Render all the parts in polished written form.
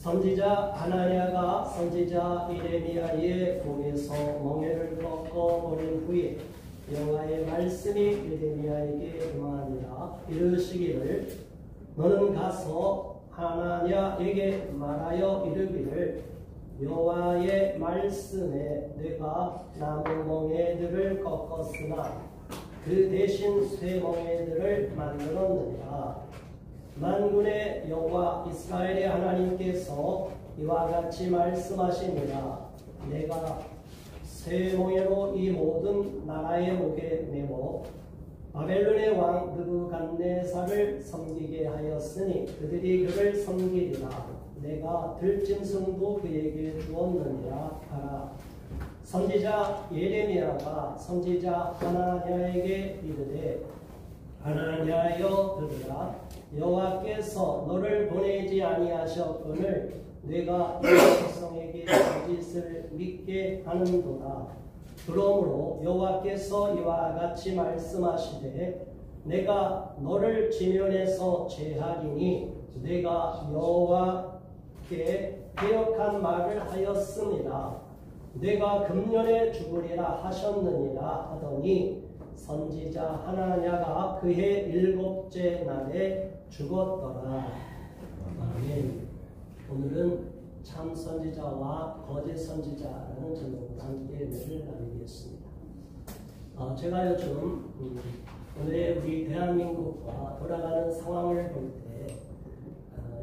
선지자 하나냐가 선지자 예레미야의 목에서 멍에를 꺾어버린 후에 여호와의 말씀이 예레미야에게 임하니라. 이르시기를 너는 가서 하나냐에게 말하여 이르기를 여호와의 말씀에 내가 나무 멍에들을 꺾었으나 그 대신 새 멍에들을 만들었느니라. 만군의 여호와 이스라엘의 하나님께서 이와 같이 말씀하시니라. 내가 새 멍에로 이 모든 나라의 목에 메워 바벨론의 왕 느부갓네살을 섬기게 하였으니 그들이 그를 섬기리라. 내가 들짐승도 그에게 주었느니라 하라. 선지자 예레미야가 선지자 하나냐에게 이르되 하나냐여 들으라. 여호와께서 너를 보내지 아니하셨거늘 내가 이 백성에게 거짓을 믿게 하는도다. 그러므로 여호와께서 이와 같이 말씀하시되 내가 너를 지면에서 제하리니 내가 여호와께 배역한 말을 하였습니다. 내가 금년에 죽으리라 하셨느니라 하더니 선지자 하나냐가 그해 7째 날에 죽었더라. 아멘. 오늘은 참 선지자와 거짓 선지자라는 제목으로 함께 은혜를 나누겠습니다. 제가 요즘 오늘 우리 대한민국과 돌아가는 상황을 볼 때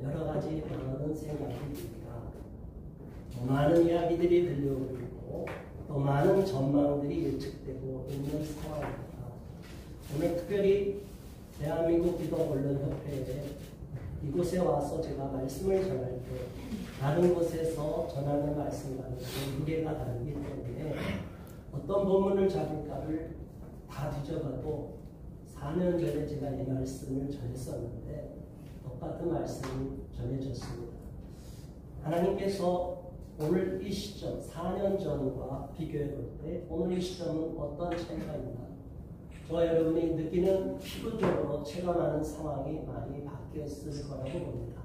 여러 가지 많은 생각이 듭니다. 많은 이야기들이 들려오고 또 많은 전망들이 예측되고 있는 상황입니다. 오늘 특별히 대한민국 기독언론협회에 이곳에 와서 제가 말씀을 전할 때 다른 곳에서 전하는 말씀과는 무게가 다르기 때문에 어떤 본문을 잡을까를 다 뒤져봐도 4년 전에 제가 이 말씀을 전했었는데 똑같은 말씀이 전해졌습니다. 하나님께서 오늘 이 시점, 4년 전과 비교해 볼 때 오늘 이 시점은 어떤 차이가 있나? 저와 여러분이 느끼는 피부적으로 체감하는 상황이 많이 바뀌었을 거라고 봅니다.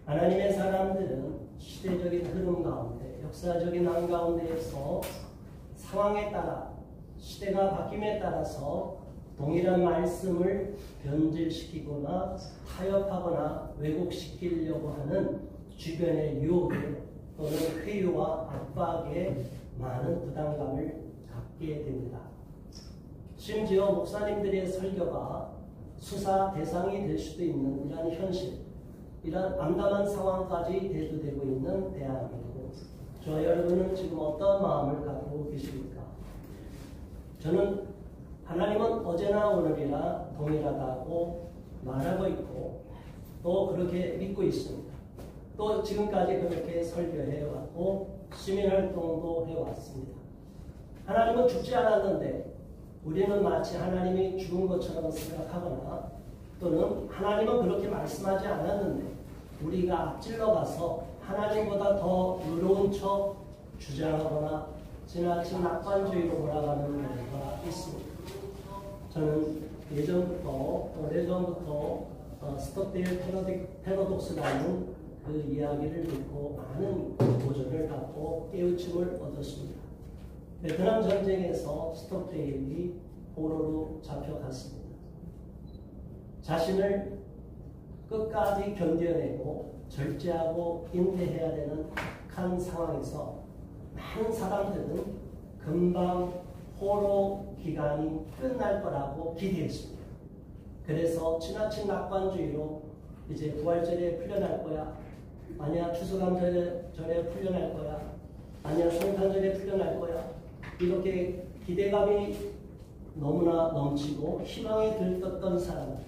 하나님의 사람들은 시대적인 흐름 가운데, 역사적인 한가운데에서 상황에 따라, 시대가 바뀜에 따라서 동일한 말씀을 변질시키거나 타협하거나 왜곡시키려고 하는 주변의 유혹에 또는 회유와 압박에 많은 부담감을 갖게 됩니다. 심지어 목사님들의 설교가 수사 대상이 될 수도 있는 이런 현실, 이런 암담한 상황까지 대두되고 있는 대한민국. 저와 여러분은 지금 어떤 마음을 갖고 계십니까? 저는 하나님은 어제나 오늘이나 동일하다고 말하고 있고 또 그렇게 믿고 있습니다. 또 지금까지 그렇게 설교해왔고 시민활동도 해왔습니다. 하나님은 죽지 않았는데 우리는 마치 하나님이 죽은 것처럼 생각하거나 또는 하나님은 그렇게 말씀하지 않았는데 우리가 앞질러 가서 하나님보다 더 의로운 척 주장하거나 지나친 낙관주의로 몰아가는 경우가 있습니다. 저는 예전부터 오래전부터 스톡데일 패러독스라는 그 이야기를 듣고 많은 도전을 갖고 깨우침을 얻었습니다. 베트남 전쟁에서 스톡데일이 포로로 잡혀갔습니다. 자신을 끝까지 견뎌내고 절제하고 인내해야 되는 한 상황에서 많은 사람들은 금방 포로 기간이 끝날 거라고 기대했습니다. 그래서 지나친 낙관주의로 이제 부활절에 풀려날 거야, 아니야 추수감절에 풀려날 거야, 아니야 성탄절에 풀려날 거야, 이렇게 기대감이 너무나 넘치고 희망에 들떴던 사람들,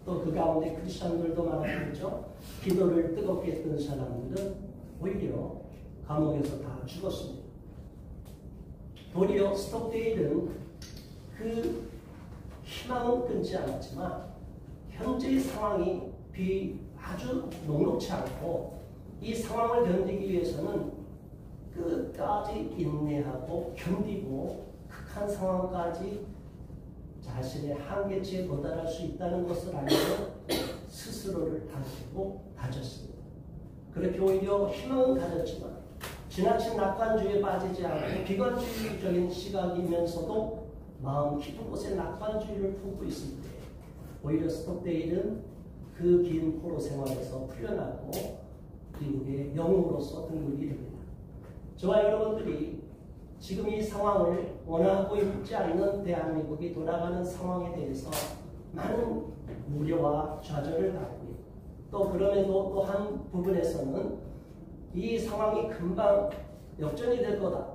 또 그 가운데 크리스천들도 많았겠죠. 기도를 뜨겁게 했던 사람들은 오히려 감옥에서 다 죽었습니다. 도리어 스톡데일은 그 희망은 끊지 않았지만 현재의 상황이 아주 녹록치 않고 이 상황을 견디기 위해서는 끝까지 인내하고 견디고 극한 상황까지 자신의 한계치에 도달할 수 있다는 것을 알고 스스로를 다지고 다졌습니다. 그렇게 오히려 희망은 가졌지만 지나친 낙관주의에 빠지지 않고 비관주의적인 시각이면서도 마음 깊은 곳에 낙관주의를 품고 있을 때 오히려 스톡데일은 그 긴 포로 생활에서 풀려나고 미국의 영웅으로서 등극이 됩니다. 저와 여러분들이 지금 이 상황을 원하고 있지 않는 대한민국이 돌아가는 상황에 대해서 많은 우려와 좌절을 갖고 있고 또 그럼에도 또 한 부분에서는 이 상황이 금방 역전이 될 거다.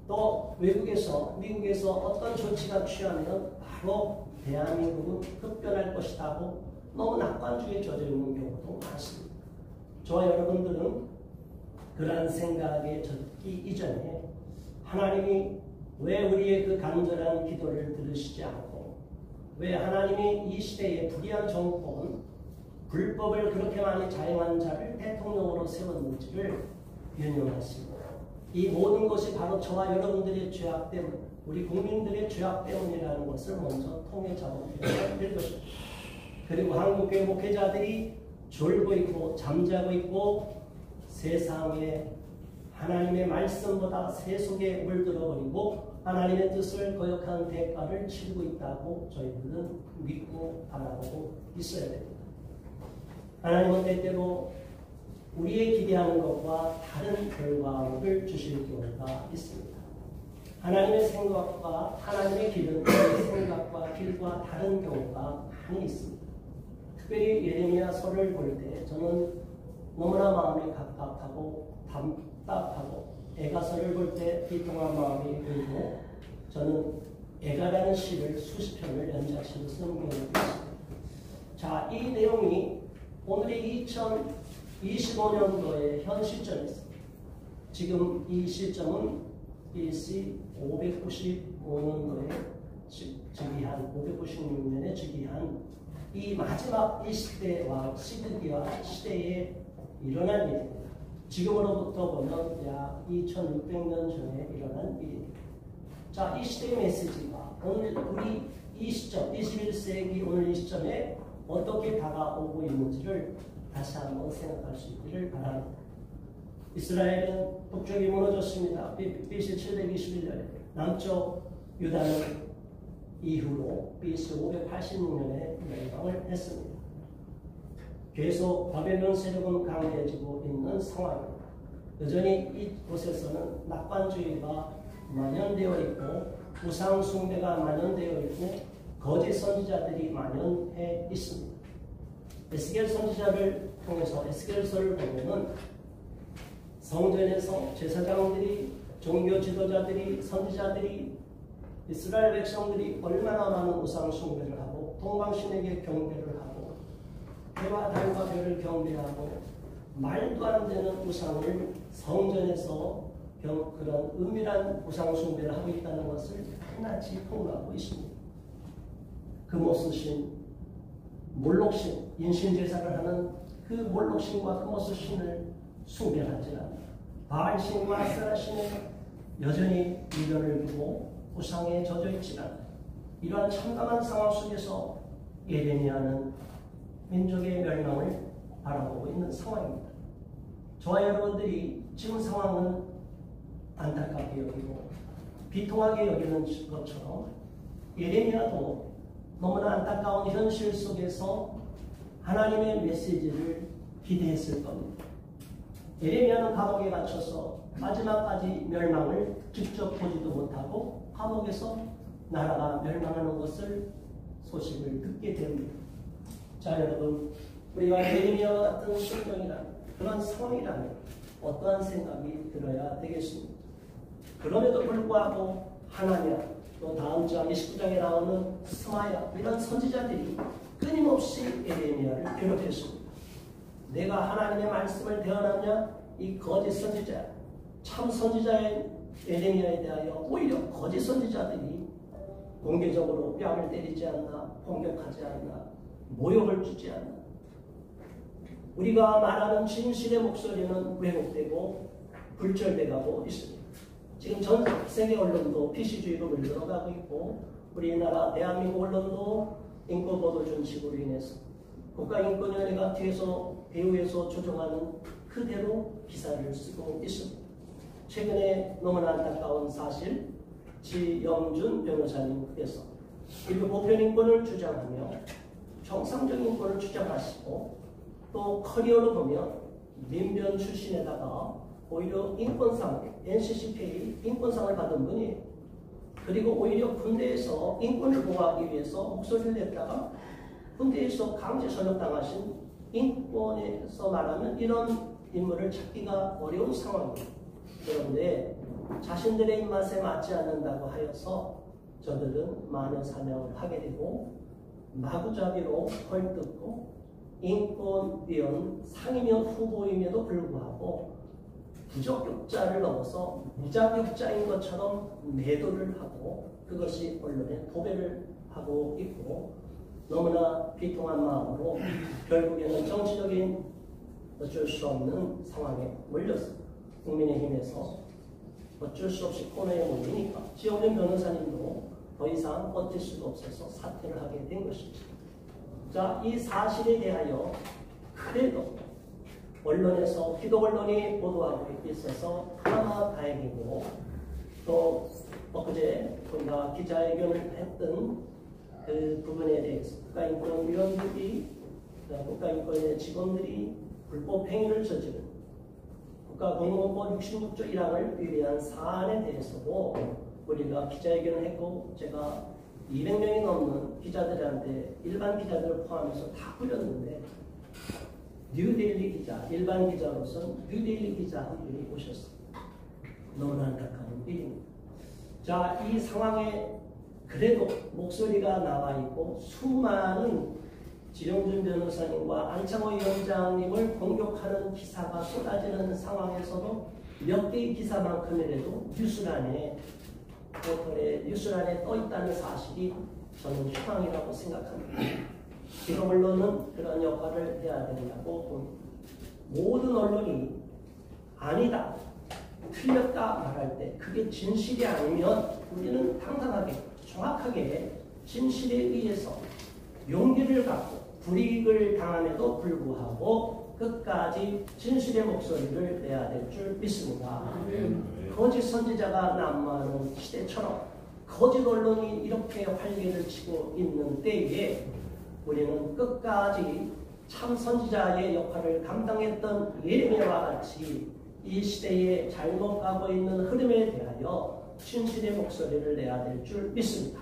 또 외국에서 미국에서 어떤 조치가 취하면 바로 대한민국은 흡변할 것이라고 너무 낙관주의에 젖어 있는 경우도 많습니다. 저와 여러분들은 그러한 생각에 젖기 이전에 하나님이 왜 우리의 그 간절한 기도를 들으시지 않고 왜 하나님이 이 시대의 불의한 정권, 불법을 그렇게 많이 자행한 자를 대통령으로 세웠는지를 연연하시고 이 모든 것이 바로 저와 여러분들의 죄악 때문, 우리 국민들의 죄악 때문이라는 것을 먼저 통해 잡아야 될 것입니다. 그리고 한국교회 목회자들이 졸고 있고 잠자고 있고 세상에 하나님의 말씀보다 세속에 물들어버리고 하나님의 뜻을 거역한 대가를 치르고 있다고 저희들은 믿고 바라보고 있어야 됩니다. 하나님은 때때로 우리의 기대하는 것과 다른 결과를 주실 경우가 있습니다. 하나님의 생각과 하나님의 길은 우리의 생각과 길과 다른 경우가 많이 있습니다. 특별히 예레미야서를 볼 때 저는 너무나 마음이 갑갑하고 답답하고 애가서를 볼 때 비통한 마음이 들고 저는 애가라는 시를 수십 편을 연작시로 쓴 경우가 있습니다. 자, 이 내용이 오늘의 2025년도의 현 시점에서 지금 이 시점은 BC 595년도에 즉위한 596년에 즉위한 이 마지막 이 시대와 시드기와 시대에 일어난 일입니다. 지금으로부터 보면 약 2600년 전에 일어난 일입니다. 자, 이 시대의 메시지가 오늘 우리 이 시점, 21세기 오늘 이 시점에 어떻게 다가오고 있는지를 다시 한번 생각할 수 있기를 바랍니다. 이스라엘은 북쪽이 무너졌습니다. BC 721년에 남쪽 유다는 이후로 BC 586년에 멸망을 했습니다. 계속 바벨론 세력은 강해지고 있는 상황입니다. 여전히 이곳에서는 낙관주의가 만연되어 있고 우상 숭배가 만연되어 있고 거짓 선지자들이 만연해 있습니다. 에스겔 선지자를 통해서 에스겔서를 보면은 성전에서 제사장들이 종교 지도자들이 선지자들이 이스라엘 백성들이 얼마나 많은 우상 숭배를 하고 동방신에게 경배를 하고 해와 달과 별을 경배하고 말도 안 되는 우상을 성전에서 그런 은밀한 우상 숭배를 하고 있다는 것을 낱낱이 폭로하고 있습니다. 금오스신, 몰록신, 인신제사를 하는 그 몰록신과 금오스신을 숭배하지 않는다. 바알신과 아세라신은 여전히 미련을 두고 우상에 젖어 있지만 이러한 참담한 상황 속에서 예레미야는 민족의 멸망을 바라보고 있는 상황입니다. 저와 여러분들이 지금 상황은 안타깝게 여기고 비통하게 여기는 것처럼 예레미야도 너무나 안타까운 현실 속에서 하나님의 메시지를 기대했을 겁니다. 예레미야는 감옥에 갇혀서 마지막까지 멸망을 직접 보지도 못하고 감옥에서 나라가 멸망하는 것을 소식을 듣게 됩니다. 자, 여러분, 우리가 예레미야와 같은 심정이라면 그런 상황이라면 어떠한 생각이 들어야 되겠습니까? 그럼에도 불구하고 하나냐 또 다음 장 29장에 나오는 스마야 이런 선지자들이 끊임없이 예레미야를 괴롭혔습니다. 내가 하나님의 말씀을 대언하냐? 이 거짓 선지자, 참 선지자의 예레미야에 대하여 오히려 거짓 선지자들이 공개적으로 뺨을 때리지 않나, 공격하지 않나, 모욕을 주지 않나. 우리가 말하는 진실의 목소리는 왜곡되고 불철돼가고 있습니다. 지금 전 세계 언론도 PC주의로 물들어가고 있고 우리나라 대한민국 언론도 인권보도 준칙으로 인해서 국가인권위원회가 뒤에서 배후에서 조종하는 그대로 기사를 쓰고 있습니다. 최근에 너무나 안타까운 사실, 지영준 변호사님께서 인류 보편인권을 주장하며 정상적인 인권을 주장하시고 또 커리어로 보면 민변 출신에다가 오히려 인권상, NCCK 인권상을 받은 분이에요. 그리고 오히려 군대에서 인권을 보호하기 위해서 목소리를 냈다가 군대에서 강제 전역당하신 인권에서 말하면 이런 인물을 찾기가 어려운 상황이에요. 그런데 자신들의 입맛에 맞지 않는다고 하여서 저들은 많은 사명을 하게 되고 마구잡이로 헐뜯고 인권위원 상임위원 후보임에도 불구하고 부적격자를 넘어서 무자격자인 것처럼 매도를 하고 그것이 언론에 도배를 하고 있고 너무나 비통한 마음으로 결국에는 정치적인 어쩔 수 없는 상황에 몰렸습니다. 국민의힘에서 어쩔 수 없이 코너에 몰리니까 지영준 변호사님도 더 이상 버틸 수가 없어서 사퇴를 하게 된 것입니다. 자, 이 사실에 대하여 그래도 언론에서 기독 언론이 보도하고 있어서 그나마 다행이고 또 엊그제 우리가 기자회견을 했던 그 부분에 대해서 국가인권위원들이 국가인권의 직원들이 불법 행위를 저지른 국가공무원법 66조 1항을 위배한 사안에 대해서도 우리가 기자회견을 했고 제가 200명이 넘는 기자들한테 일반 기자들을 포함해서 다 뿌렸는데 뉴데일리 기자, 일반 기자로서는 뉴데일리 기자 한 분이 오셨습니다. 너무나 안타까운 일입니다. 자, 이 상황에 그래도 목소리가 나와 있고 수많은 지영준 변호사님과 안창호 위원장님을 공격하는 기사가 쏟아지는 상황에서도 몇 개의 기사만큼이라도 뉴스란에 떠 있다는 사실이 저는 희망이라고 생각합니다. 기독 언론은 그런 역할을 해야 된다고 봅니다. 모든 언론이 아니다, 틀렸다 말할 때 그게 진실이 아니면 우리는 당당하게, 정확하게 진실에 의해서 용기를 갖고 불이익을 당함에도 불구하고 끝까지 진실의 목소리를 내야 될 줄 믿습니다. 거짓 선지자가 난무하는 시대처럼 거짓 언론이 이렇게 활개를 치고 있는 때에 우리는 끝까지 참 선지자의 역할을 감당했던 예레미야와 같이 이 시대에 잘못 가고 있는 흐름에 대하여 진실의 목소리를 내야 될 줄 믿습니다.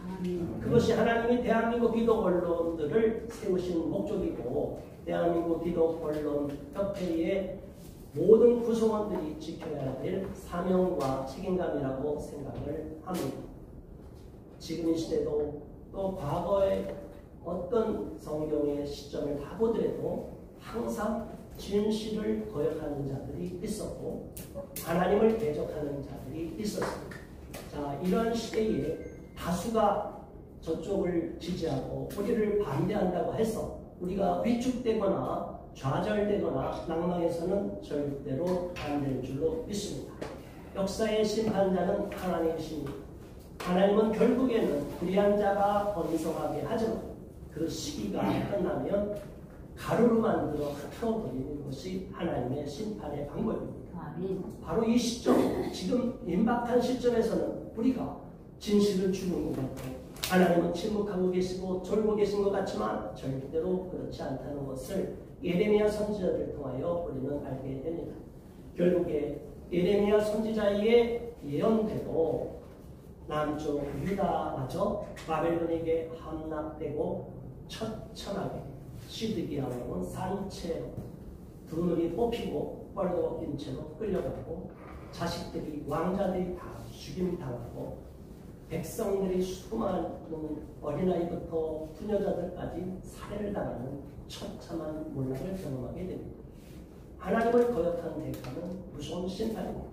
그것이 하나님이 대한민국 기독 언론들을 세우신 목적이고 대한민국 기독 언론 협회의 모든 구성원들이 지켜야 될 사명과 책임감이라고 생각을 합니다. 지금 이 시대도 또 과거의 어떤 성경의 시점을 다 보더라도 항상 진실을 거역하는 자들이 있었고 하나님을 대적하는 자들이 있었습니다. 자, 이런 시대에 다수가 저쪽을 지지하고 우리를 반대한다고 해서 우리가 위축되거나 좌절되거나 낭망해서는 절대로 안 될 줄로 믿습니다. 역사의 심판자는 하나님이십니다. 하나님은 결국에는 불의한 자가 번성하게 하지만 그 시기가 끝나면 가루로 만들어 흩어버리는 것이 하나님의 심판의 방법입니다. 바로 이 시점, 지금 임박한 시점에서는 우리가 진실을 주는 것 같고 하나님은 침묵하고 계시고 졸고 계신 것 같지만 절대로 그렇지 않다는 것을 예레미야 선지자를 통하여 우리는 알게 됩니다. 결국에 예레미야 선지자의 예언대로 남쪽 유다마저 바벨론에게 함락되고 처참하게 시드기야 왕은 산채로 두 눈이 뽑히고 뻘도 낀 채로 끌려가고 자식들이 왕자들이 다 죽임당하고 백성들이 수많은 어린아이부터 부녀자들까지 살해를 당하는 처참한 몰락을 경험하게 됩니다. 하나님을 거역한 대가는 무서운 심판입니다.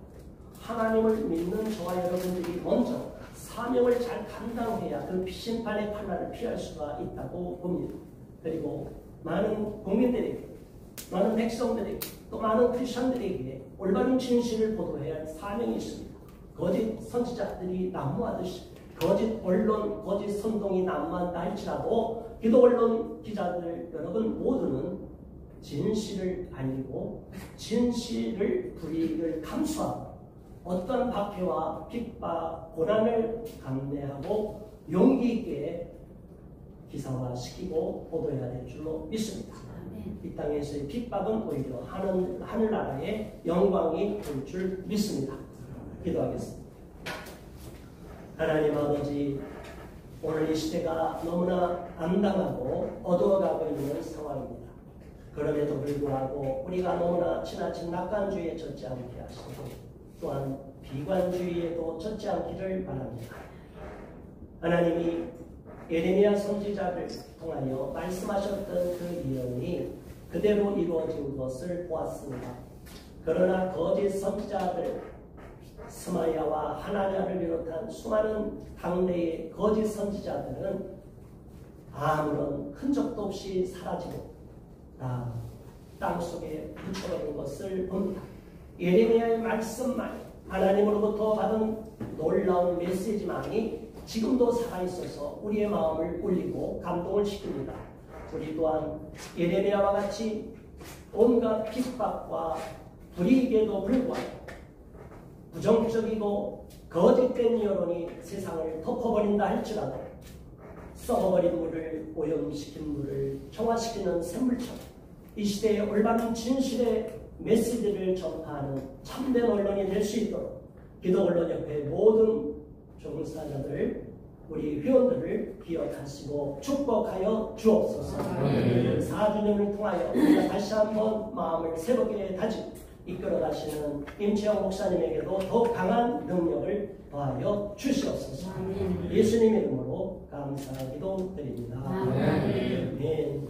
하나님을 믿는 저와 여러분들이 먼저 사명을 잘 감당해야 그 심판의 판단을 피할 수가 있다고 봅니다. 그리고 많은 국민들에게, 많은 백성들에게, 또 많은 크리스천들에게 올바른 진실을 보도해야 할 사명이 있습니다. 거짓 선지자들이 난무하듯이 거짓 언론, 거짓 선동이 난무한다 할지라도 기독 언론 기자들 여러분 모두는 진실을 알리고 진실을 불이익을 감수하고 어떤 박해와 핍박, 고난을 감내하고 용기 있게 기사화시키고 보도해야 될 줄로 믿습니다. 이 땅에서의 핍박은 오히려 하늘나라의 영광이 될 줄 믿습니다. 기도하겠습니다. 하나님 아버지, 오늘 이 시대가 너무나 암담하고 어두워가고 있는 상황입니다. 그럼에도 불구하고 우리가 너무나 지나친 낙관주의에 젖지 않게 하시고 또한 비관주의에도 젖지 않기를 바랍니다. 하나님이 예레미야 선지자를 통하여 말씀하셨던 그 예언이 그대로 이루어진 것을 보았습니다. 그러나 거짓 선지자들 스마야와 하나냐를 비롯한 수많은 당대의 거짓 선지자들은 아무런 흔적도 없이 사라지고 다 땅속에 묻혀버린 것을 봅니다. 예레미야의 말씀만 하나님으로부터 받은 놀라운 메시지만이 지금도 살아있어서 우리의 마음을 울리고 감동을 시킵니다. 우리 또한 예레미야와 같이 온갖 핍박과 불이익에도 불구하고 부정적이고 거짓된 여론이 세상을 덮어버린다 할지라도 썩어버린 물을 오염시킨 물을 정화시키는 샘물처럼 이 시대의 올바른 진실의 메시지를 전파하는 참된 언론이 될 수 있도록 기독언론협회 모든 종사자들 우리 회원들을 기억하시고 축복하여 주옵소서. 4주년을 통하여 우리가 다시 한번 마음을 새롭게 다지고 이끌어가시는 임채영 목사님에게도 더욱 강한 능력을 더하여 주시옵소서. 예수님의 이름으로 감사기도 드립니다. 아멘.